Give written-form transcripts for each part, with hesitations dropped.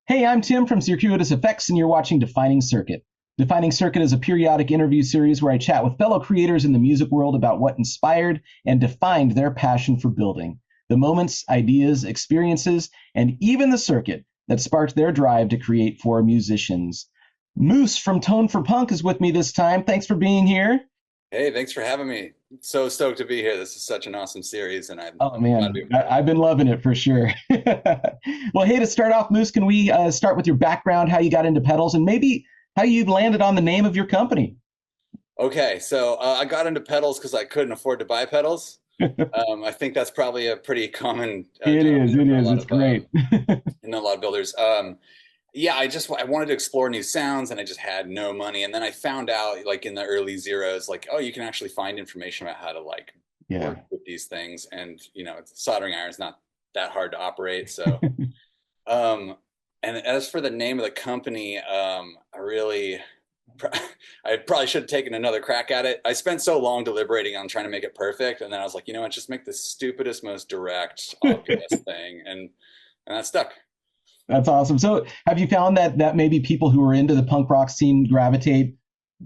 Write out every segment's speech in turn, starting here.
Hey, I'm Tim from Circuitous Effects, and you're watching Defining Circuit. Defining Circuit is a periodic interview series where I chat with fellow creators in the music world about what inspired and defined their passion for building, the moments, ideas, experiences, and even the circuit that sparked their drive to create for musicians. Moose from Tone for Punk is with me this time. Thanks for being here. Hey, thanks for having me. So stoked to be here. This is such an awesome series, and Oh I'm glad to be man, a part of I've it. been loving it for sure. Well, hey, to start off, Moose, can we start with your background, how you got into pedals, and maybe how you landed on the name of your company? Okay, so I got into pedals because I couldn't afford to buy pedals. I think that's probably a pretty common It is, denominator it for a is, lot it's of great. a lot of builders. Yeah, I wanted to explore new sounds, and I just had no money. And then I found out, like in the early zeros, like oh, you can actually find information about how to like work Yeah. with these things, and soldering iron's not that hard to operate, so. Um, and as for the name of the company, I probably should have taken another crack at it. I spent so long deliberating on trying to make it perfect, and then I was like, you know what, just make the stupidest, most direct, obvious thing, and that stuck. That's awesome. So, have you found that maybe people who are into the punk rock scene gravitate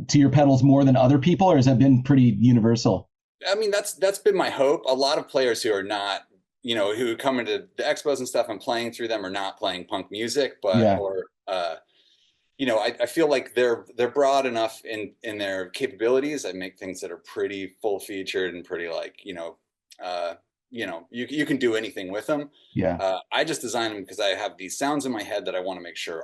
to your pedals more than other people, or has that been pretty universal? I mean, that's been my hope. A lot of players who are not, who come into the expos and stuff and playing through them are not playing punk music, but Yeah. or I feel like they're broad enough in their capabilities. I make things that are pretty full featured and pretty like uh, you can do anything with them. Yeah. I just design them because I have these sounds in my head that I want to make sure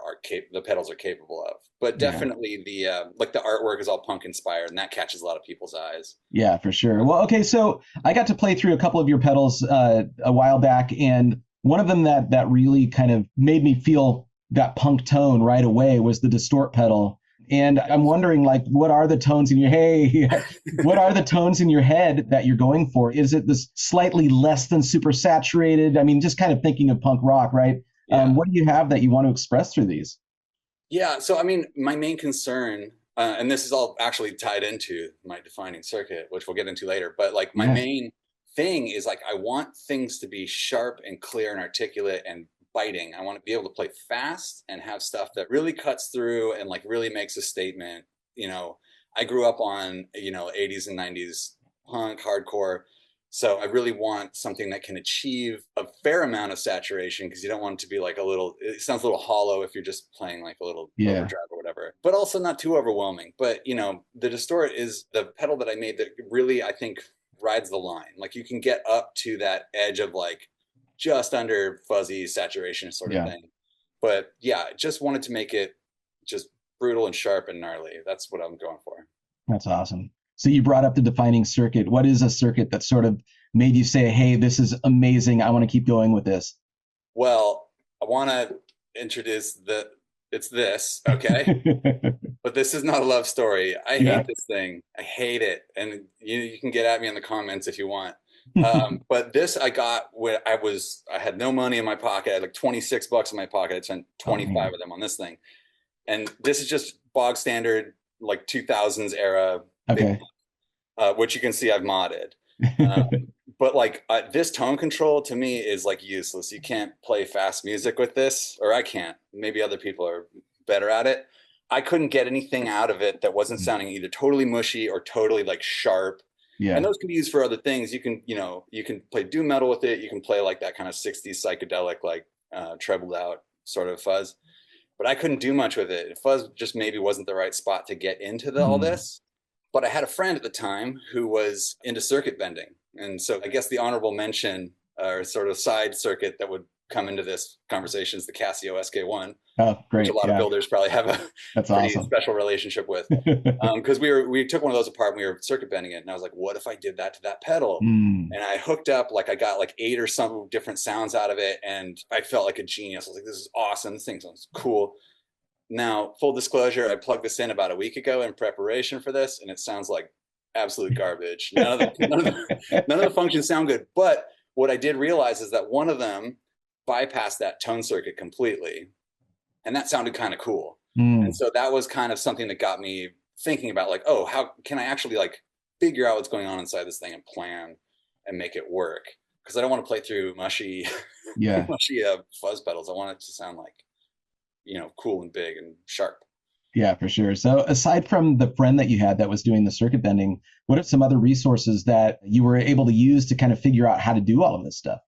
the pedals are capable of. But Yeah. definitely the like the artwork is all punk inspired, and that catches a lot of people's eyes. Yeah, for sure. Well, okay, so I got to play through a couple of your pedals a while back, and one of them that really kind of made me feel that punk tone right away was the distort pedal. And I'm wondering, like, what are the tones in your hey, what are the tones in your head that you're going for? Is it this slightly less than super saturated? I mean, just kind of thinking of punk rock, right? Yeah. What do you have that you want to express through these? Yeah, so I mean, my main concern, and this is all actually tied into my defining circuit, which we'll get into later, but like my Yeah, main thing is like I want things to be sharp and clear and articulate and biting. I want to be able to play fast and have stuff that really cuts through and like really makes a statement. You know, I grew up on, 80s and 90s punk, hardcore, so I really want something that can achieve a fair amount of saturation because you don't want it to be like it sounds a little hollow if you're just playing like a little yeah, overdrive or whatever, but also not too overwhelming. But, the distort is the pedal that I made that really, I think, rides the line. Like you can get up to that edge of like just under fuzzy saturation sort of yeah. thing. But yeah, just wanted to make it just brutal and sharp and gnarly. That's what I'm going for. That's awesome. So you brought up the defining circuit. What is a circuit that sort of made you say, "Hey, this is amazing. I want to keep going with this"? Well, I want to introduce it's this, okay? But this is not a love story. I hate Yeah. this thing. I hate it. And you can get at me in the comments if you want. But this I got when I had no money in my pocket. I had like 26 bucks in my pocket. I spent Oh 25 man. of them on this thing. And this is just bog standard, like 2000s era big, Okay. which you can see I've modded. But like this tone control to me is like useless. You can't play fast music with this, or I can't. Maybe other people are better at it. I couldn't get anything out of it that wasn't sounding either totally mushy or totally like sharp. And Yeah. those can be used for other things. You can play doom metal with it. You can play like that kind of 60s psychedelic, like trebled out sort of fuzz. But I couldn't do much with it. Fuzz just maybe wasn't the right spot to get into all Mm. this. But I had a friend at the time who was into circuit bending. And so I guess the honorable mention or sort of side circuit that would come into this conversation is the Casio SK1, Oh, which a great. lot of Yeah. builders probably have a That's pretty awesome. special relationship with. Because we took one of those apart and we were circuit bending it, and I was like, what if I did that to that pedal? Mm. And I hooked up, like I got like 8 or some different sounds out of it, and I felt like a genius. I was like, this is awesome. This thing sounds cool. Now, full disclosure, I plugged this in about a week ago in preparation for this, and it sounds like absolute garbage. None of the functions sound good. But what I did realize is that one of them bypassed that tone circuit completely, and that sounded kind of cool. And Mm. so that was kind of something that got me thinking about like, oh, how can I actually like figure out what's going on inside this thing and plan and make it work. Because I don't want to play through mushy, Yeah. mushy fuzz pedals. I want it to sound like, cool and big and sharp. Yeah, for sure. So aside from the friend that you had that was doing the circuit bending, what are some other resources that you were able to use to kind of figure out how to do all of this stuff?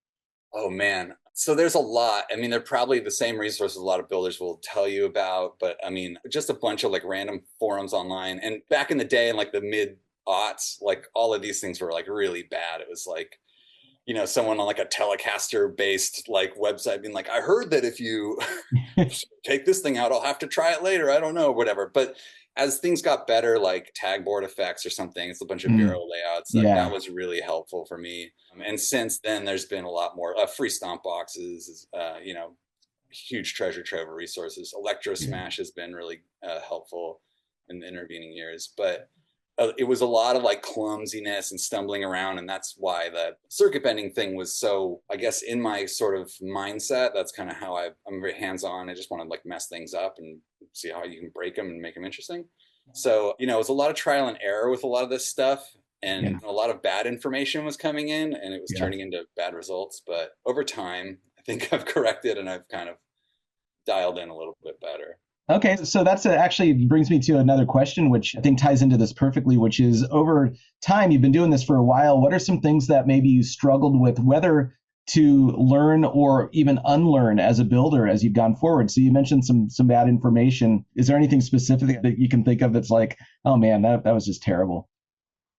Oh man. So there's a lot. I mean, they're probably the same resources a lot of builders will tell you about, but I mean, just a bunch of like random forums online. And back in the day, in like the mid aughts, like all of these things were like really bad. It was like, someone on like a Telecaster based like website being like, I heard that if you take this thing out, I'll have to try it later. I don't know, whatever. But as things got better, like tag board effects or something, it's a bunch of Mm, bureau layouts. Like that yeah. was really helpful for me. And since then, there's been a lot more free stomp boxes, huge treasure trove of resources. Electro Yeah. Smash has been really helpful in the intervening years. But it was a lot of like clumsiness and stumbling around, and that's why the circuit bending thing was so, I guess, in my sort of mindset. That's kind of how I'm very hands-on. I just want to like mess things up and see how you can break them and make them interesting. So it was a lot of trial and error with a lot of this stuff, Yeah. and a lot of bad information was coming in and it was Yeah. turning into bad results. But over time, I think I've corrected and I've kind of dialed in a little bit better. Okay, so that's actually brings me to another question, which I think ties into this perfectly, which is over time, you've been doing this for a while. What are some things that maybe you struggled with, whether to learn or even unlearn as a builder as you've gone forward? So you mentioned some bad information. Is there anything specific that you can think of that's like, oh man, that was just terrible?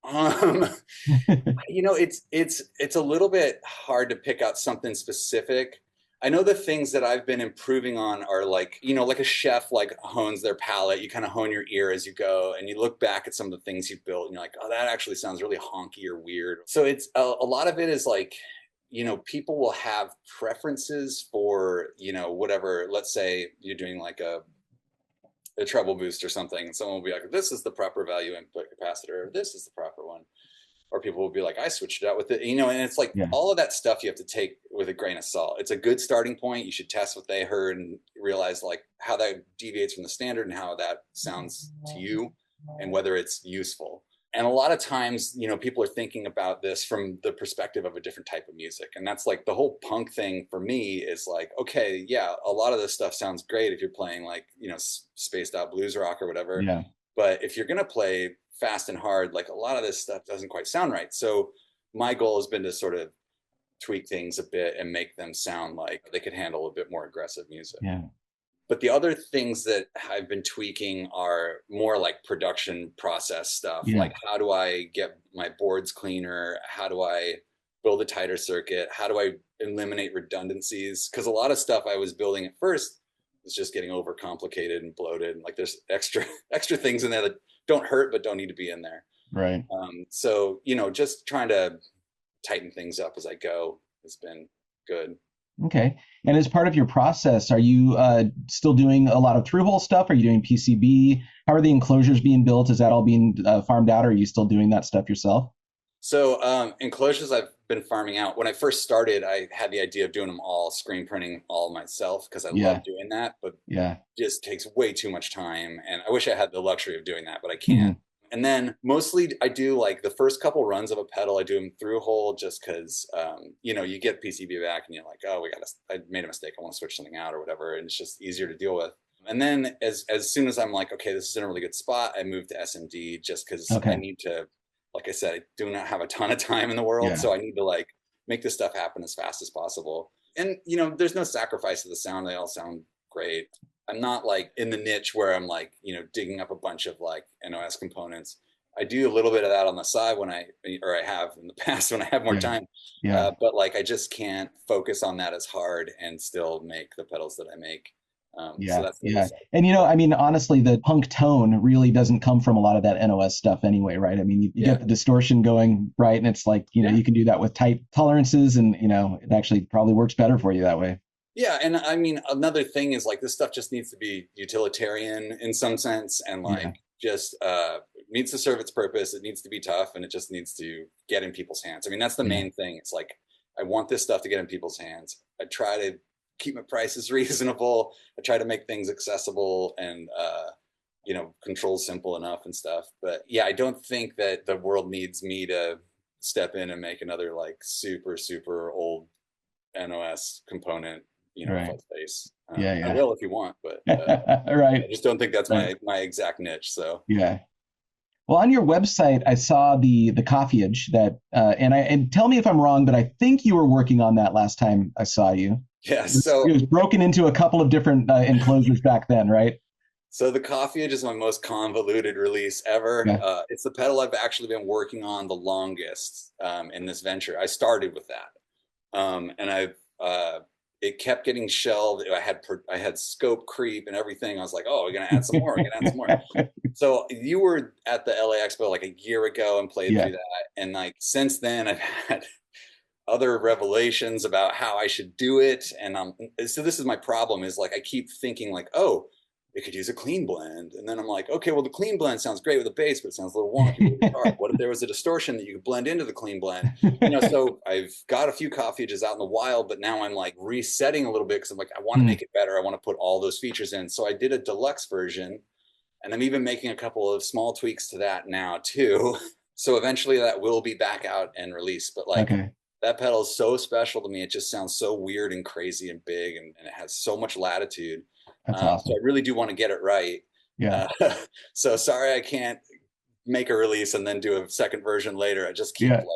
Um, it's a little bit hard to pick out something specific. I know the things that I've been improving on are like, like a chef like hones their palate. You kind of hone your ear as you go, and you look back at some of the things you've built, and you're like, oh, that actually sounds really honky or weird. So it's a lot of it is like, people will have preferences for, whatever. Let's say you're doing like a treble boost or something, and someone will be like, this is the proper value input capacitor, or this is the proper one. Or people will be like, I switched it out with it, and it's like Yeah. all of that stuff you have to take with a grain of salt. It's a good starting point. You should test what they heard and realize like how that deviates from the standard and how that sounds to you and whether it's useful. And a lot of times, people are thinking about this from the perspective of a different type of music. And that's like the whole punk thing for me is like, okay, yeah, a lot of this stuff sounds great if you're playing like, spaced out blues rock or whatever. Yeah. But if you're going to play fast and hard, like a lot of this stuff doesn't quite sound right. So my goal has been to sort of tweak things a bit and make them sound like they could handle a bit more aggressive music. Yeah. But the other things that I've been tweaking are more like production process stuff. Yeah. Like, how do I get my boards cleaner? How do I build a tighter circuit? How do I eliminate redundancies? Because a lot of stuff I was building at first was just getting overcomplicated and bloated. Like there's extra things in there that don't hurt but don't need to be in there. Right. So just trying to tighten things up as I go has been good. Okay. And as part of your process, are you still doing a lot of through-hole stuff? Are you doing PCB? How are the enclosures being built? Is that all being farmed out, or are you still doing that stuff yourself? So enclosures I've been farming out. When I first started, I had the idea of doing them all, screen printing all myself because I Yeah. love doing that, but Yeah. it just takes way too much time. And I wish I had the luxury of doing that, but I Mhm. can't. And then mostly I do like the first couple runs of a pedal, I do them through hole just because, you get PCB back and you're like, oh, I made a mistake. I want to switch something out or whatever. And it's just easier to deal with. And then as soon as I'm like, okay, this is in a really good spot, I move to SMD just because I Okay. need to, like I said, I do not have a ton of time in the world. Yeah. So I need to like make this stuff happen as fast as possible. And, there's no sacrifice to the sound. They all sound great. I'm not like in the niche where I'm like, digging up a bunch of like NOS components. I do a little bit of that on the side or I have in the past when I have more Yeah. time. Yeah. But like, I just can't focus on that as hard and still make the pedals that I make. So Yeah. that's the Yeah. reason. And I mean, honestly, the punk tone really doesn't come from a lot of that NOS stuff anyway, right? I mean, you Yeah. get the distortion going, right? And it's like, Yeah. you can do that with tight tolerances, and it actually probably works better for you that way. Yeah, and I mean, another thing is like this stuff just needs to be utilitarian in some sense, and Yeah. like just needs to serve its purpose. It needs to be tough, and it just needs to get in people's hands. I mean, that's the Yeah. main thing. It's like I want this stuff to get in people's hands. I try to keep my prices reasonable. I try to make things accessible, and controls simple enough and stuff. But yeah, I don't think that the world needs me to step in and make another like super, super old NOS component, Right. fuzz face. Yeah, I yeah. will if you want, but Right. I just don't think that's Right. my exact niche. So Yeah. Well, on your website, I saw the coffeeage that, and tell me if I'm wrong, but I think you were working on that last time I saw you. yeah, It was broken into a couple of different enclosures back then, right? so the Coffeeage is my most convoluted release ever. Yeah. It's the pedal I've actually been working on the longest in this venture. I started with that, and it kept getting shelved. I had scope creep and everything. I was like, oh, we're gonna add some more. We're gonna add some more. So you were at the LA Expo like a year ago and played Yeah. through that, and like since then I've had other revelations about how I should do it. And so this is my problem is like I keep thinking like, oh, it could use a clean blend. And then I'm like, okay, well, the clean blend sounds great with the bass, but it sounds a little wonky with the guitar. What if there was a distortion that you could blend into the clean blend? So I've got a few Coffeeages out in the wild, but now I'm like resetting a little bit because I'm like, I want to make it better. I want to put all those features in. So I did a deluxe version, and I'm even making a couple of small tweaks to that now too. So eventually that will be back out and released. But like Okay. that pedal is so special to me. It just sounds so weird and crazy and big, and it has so much latitude. That's So awesome. I really do want to get it right. Yeah. So sorry I can't make a release and then do a second version later. I just keep Yeah. like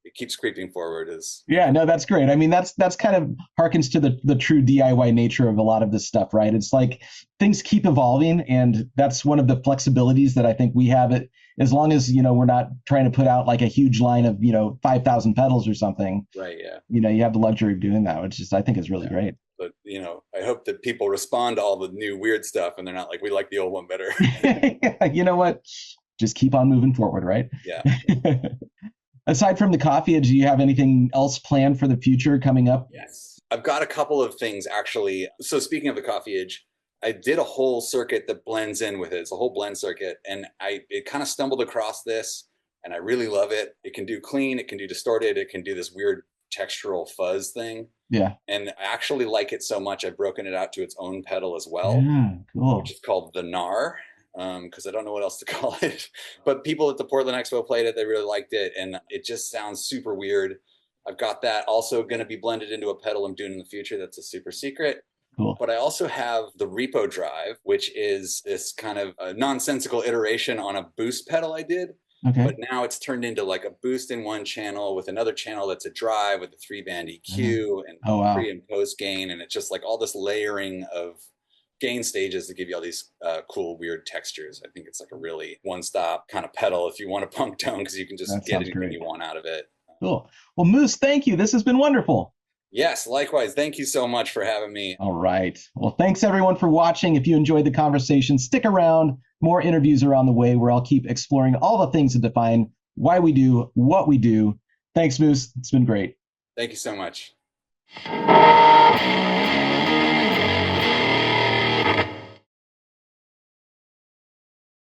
it keeps creeping forward. Yeah, no, that's great. I mean, that's kind of harkens to the true DIY nature of a lot of this stuff, right? It's like things keep evolving, and that's one of the flexibilities that I think we have. It as long as we're not trying to put out like a huge line of 5,000 pedals or something. Right. Yeah. You have the luxury of doing that, which just I think is really great. But I hope that people respond to all the new weird stuff and they're not like, we like the old one better. You know what? Just keep on moving forward, right? Yeah. Aside from the coffee, do you have anything else planned for the future coming up? Yes. I've got a couple of things actually. So speaking of the Coffeeage, I did a whole circuit that blends in with it. It's a whole blend circuit. And it kind of stumbled across this, and I really love it. It can do clean, it can do distorted, it can do this weird textural fuzz thing. Yeah. And I actually like it so much, I've broken it out to its own pedal as well. Yeah, cool. Which is called the NAR. Because I don't know what else to call it. But people at the Portland Expo played it. They really liked it. And it just sounds super weird. I've got that also going to be blended into a pedal I'm doing in the future. That's a super secret. Cool. But I also have the Repo Drive, which is this kind of a nonsensical iteration on a boost pedal I did. Okay. But now it's turned into like a boost in one channel with another channel that's a drive with a 3-band EQ and pre and post gain. And it's just like all this layering of gain stages to give you all these cool, weird textures. I think it's like a really one-stop kind of pedal if you want a punk tone, because you can just get anything you want out of it. Cool. Well, Moose, thank you. This has been wonderful. Yes, likewise. Thank you so much for having me. All right. Well, thanks everyone for watching. If you enjoyed the conversation, stick around. More interviews are on the way where I'll keep exploring all the things that define why we do what we do. Thanks, Moose. It's been great. Thank you so much.